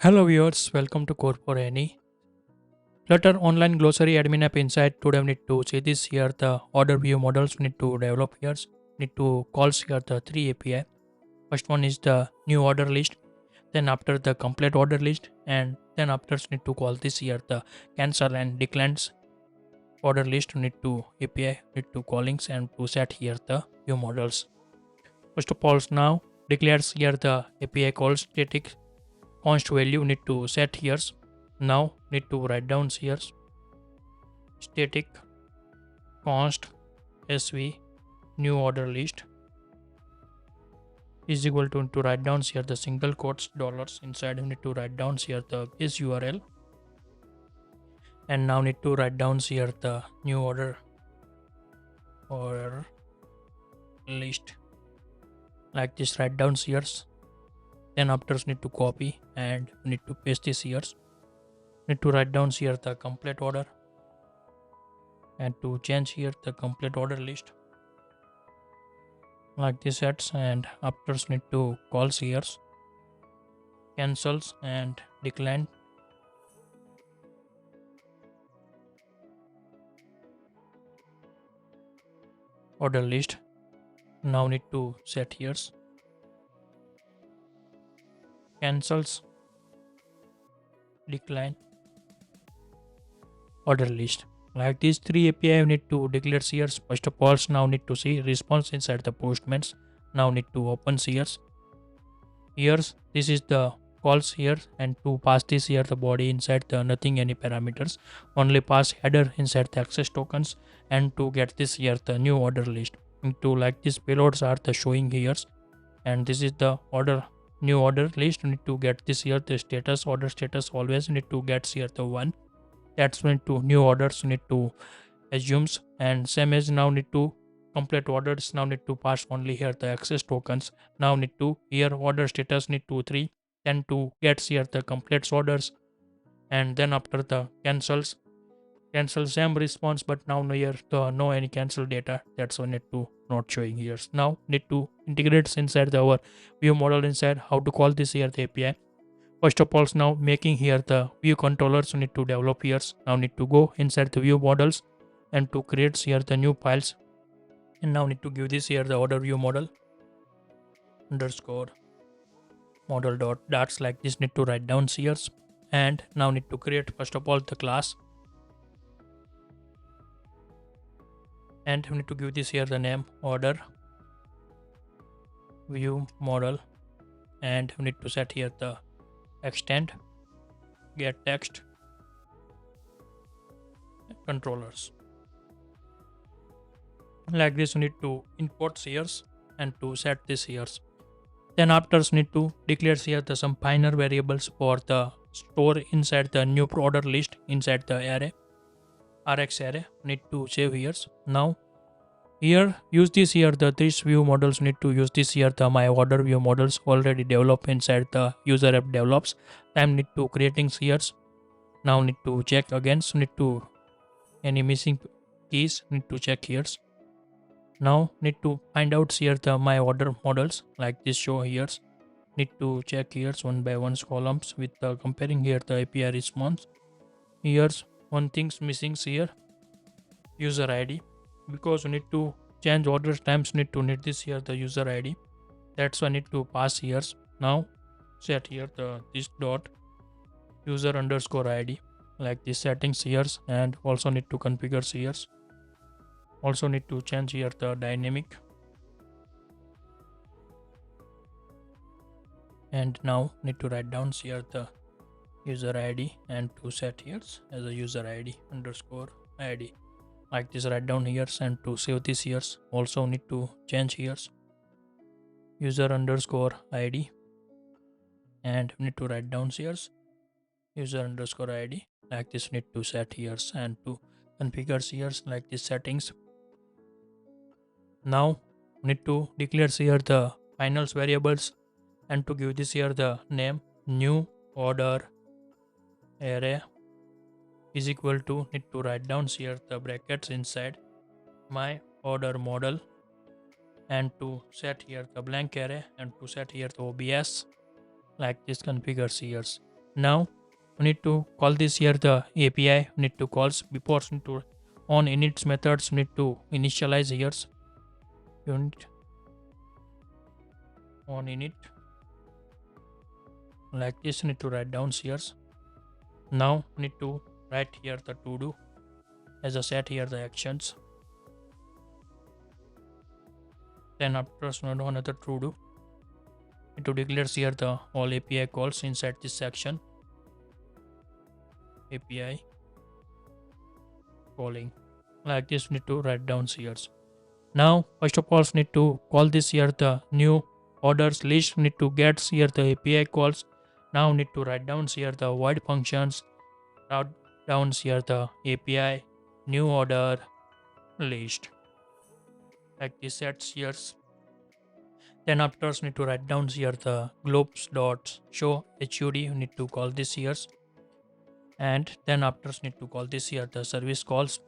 Hello viewers, welcome to Code for Any. Flutter online glossary admin app inside. Today we need to see this here the order view models we need to develop here. Need to calls here the three API. First one is the new order list, then after the complete order list, and then after need to call this here the cancel and declines order list need to API need to callings and to set here the view models. First of all now declares here the API call static const value need to set here. Now need to write down here static const sv new order list is equal to write down here the single quotes dollars inside. You need to write down here the is url, and now need to write down here the new order list like this. Write down here, then after need to copy and need to paste this here. Need to write down here the complete order and to change here the complete order list like this sets, and after need to calls here cancels and decline order list. Now need to set here cancels decline order list like these three API we need to declare here. First of all now need to see response inside the postmans. Now need to open here this is the calls here, and to pass this here the body inside the nothing any parameters, only pass header inside the access tokens, and to get this here the new order list into like these payloads are the showing here, and this is the order new order list. You need to get this here the status order status always need to get here the one. That's when to new orders need to assumes, and same as now need to complete orders. Now need to pass only here the access tokens. Now need to here order status need to 3, then to gets here the completes orders, and then after the cancel same response, but now no here the no any cancel data. That's why need to not showing here. Now need to integrate inside our view model inside. How to call this here the API? First of all now making here the view controllers need to develop here. Now need to go inside the view models and to create here the new files, and now need to give this here the order view model underscore model dot dots like this. Need to write down here, and now need to create first of all the class, and we need to give this here the name order view model, and we need to set here the extend get text controllers like this. You need to import here and to set this here. Then after need to declare here the some finer variables for the store inside the new order list inside the array rx array. Need to save here. Now here use this here the this view models need to use this here the my order view models already develop inside the user app develops. Time need to creating here. Now need to check again, so need to any missing keys need to check here. Now need to find out here the my order models like this show here. Need to check here one by one columns with comparing here the API response. Here's one thing's missing here user ID, because we need to change order times need to need this here the user ID. That's why I need to pass here. Now set here the this dot user underscore ID like this settings here, and also need to configure here. Also need to change here the dynamic, and now need to write down here the user ID and to set here as a user ID underscore ID like this. Write down here and to save this here. Also need to change here user underscore ID, and need to write down here user underscore ID like this. Need to set here and to configure here like this settings. Now need to declare here the finals variables and to give this here the name new order array is equal to need to write down here the brackets inside my order model, and to set here the blank array and to set here the OBS like this configures here. Now we need to call this here the API. We need to calls before we need to on init methods. We need to initialize here unit on init like this. We need to write down here. Now we need to write here the to do as a set here the actions. Then after another to do, need to declare here the all API calls inside this section. API calling like this. We need to write down here. Now first of all we need to call this here the new orders list. We need to get here the API calls. Now we need to write down here the void functions. Write down here the API new order list like this sets here. Then after we need to write down here the globes dot show HUD. We need to call this here, and then after we need to call this here the service calls,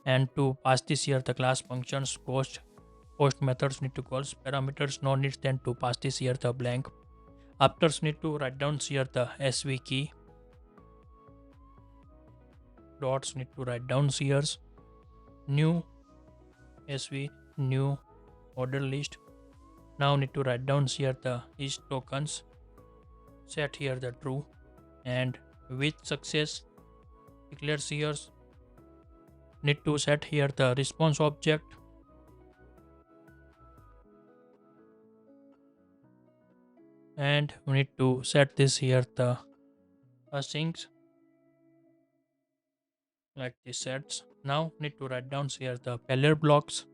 and to pass this here the class functions post methods need to calls parameters no needs then to pass this here the blank. After we need to write down here the SV key dots. Need to write down here new SV new order list. Now need to write down here the is tokens, set here the true, and with success declares here. Need to set here the response object, and we need to set this here the asyncs like this sets. Now need to write down here the failure blocks.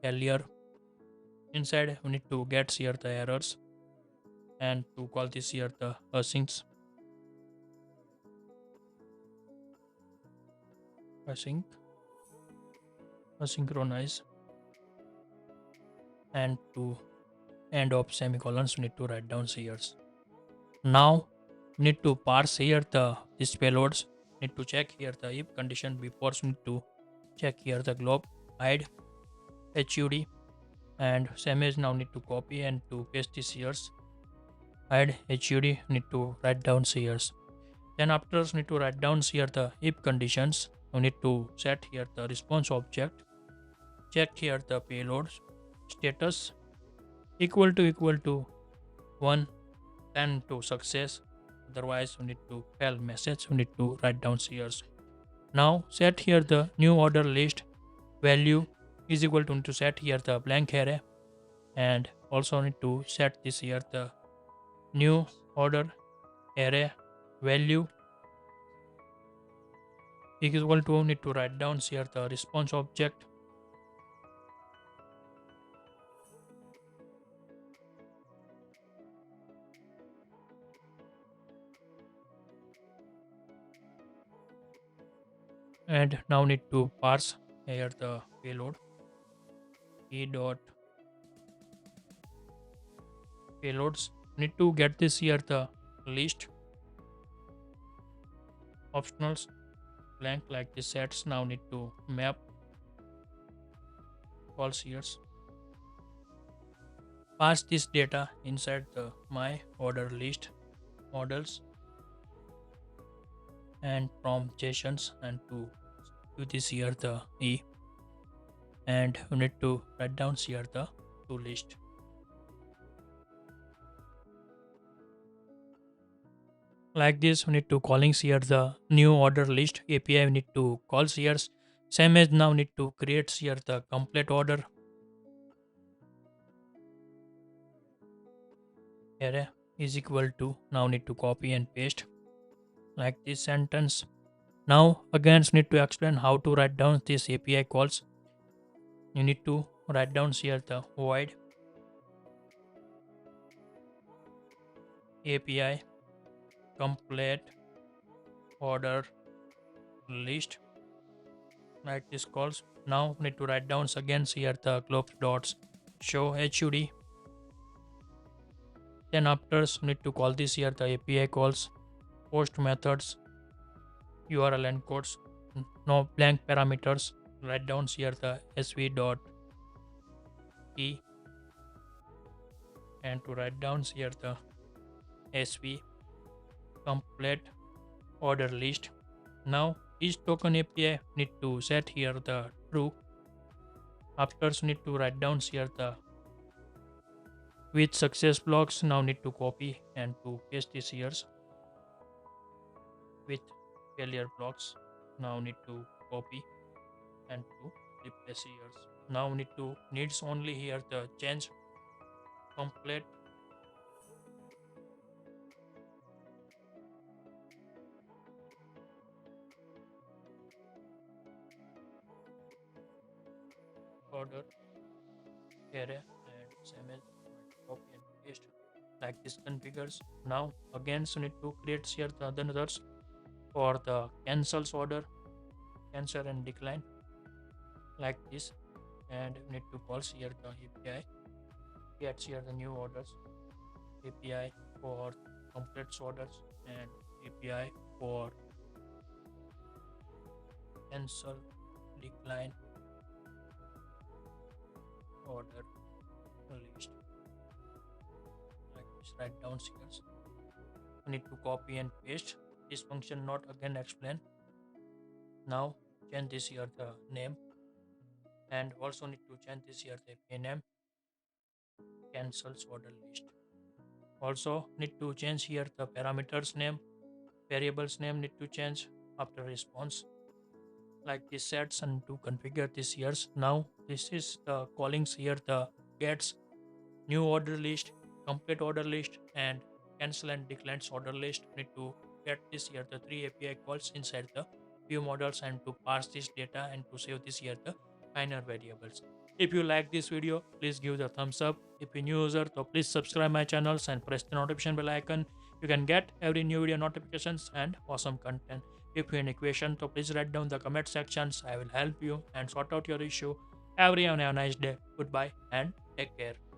Failure inside we need to get here the errors, and to call this here the asyncs asynchronize, and to end of semicolons we need to write down here. Now we need to parse here the these payloads. Need to check here the if condition before we need to check here the globe hide HUD, and same as now need to copy and to paste this here hide HUD. Need to write down here. Then after need to write down here the if conditions. We need to set here the response object, check here the payload status equal to 1, then to success, otherwise we need to fail message. We need to write down here. Now set here the new order list value is equal to set here the blank array, and also need to set this here the new order array value is equal to need to write down here the response object, and now need to parse here the payload e dot payloads. Need to get this here the list optionals blank like this sets. Now need to map calls here, pass this data inside the my order list models and from JSONs, and to do this here the e, and we need to write down here the to list. Like this we need to calling here the new order list API. We need to call here same as now need to create here the complete order array is equal to, now need to copy and paste like this sentence. Now again need to explain how to write down this API calls. You need to write down here the void API complete order list like this calls. Now need to write down again here the globes dots show HUD. Then after need to call this here the API calls post methods URL and codes, no blank parameters. Write down here the sv dot key, and to write down here the sv complete order list. Now each token API need to set here the true. After need to write down here the with success blocks. Now need to copy and to paste this here with failure blocks. Now need to copy and to replace here. Now need to needs only here the change complete order array and same as copy and paste like this configures. Now again so need to create here the others for the cancels order, cancel and decline like this, and we need to call here the API gets here the new orders, API for complete orders and API for cancel decline order list like this. Write down here. We need to copy and paste this function not again explain. Now change this here the name and also need to change this here the API name cancels order list. Also need to change here the parameters name, variables name need to change after response like this sets and to configure this here. Now this is the callings here the gets new order list, complete order list and cancel and declines order list. We need to get this here the three API calls inside the view models and to parse this data and to save this here the minor variables. If you like this video, please give the thumbs up. If you're new user, so please subscribe my channels and press the notification bell icon. You can get every new video notifications and awesome content. If you have any question, so please write down the comment sections. I will help you and sort out your issue. Everyone have a nice day. Goodbye and take care.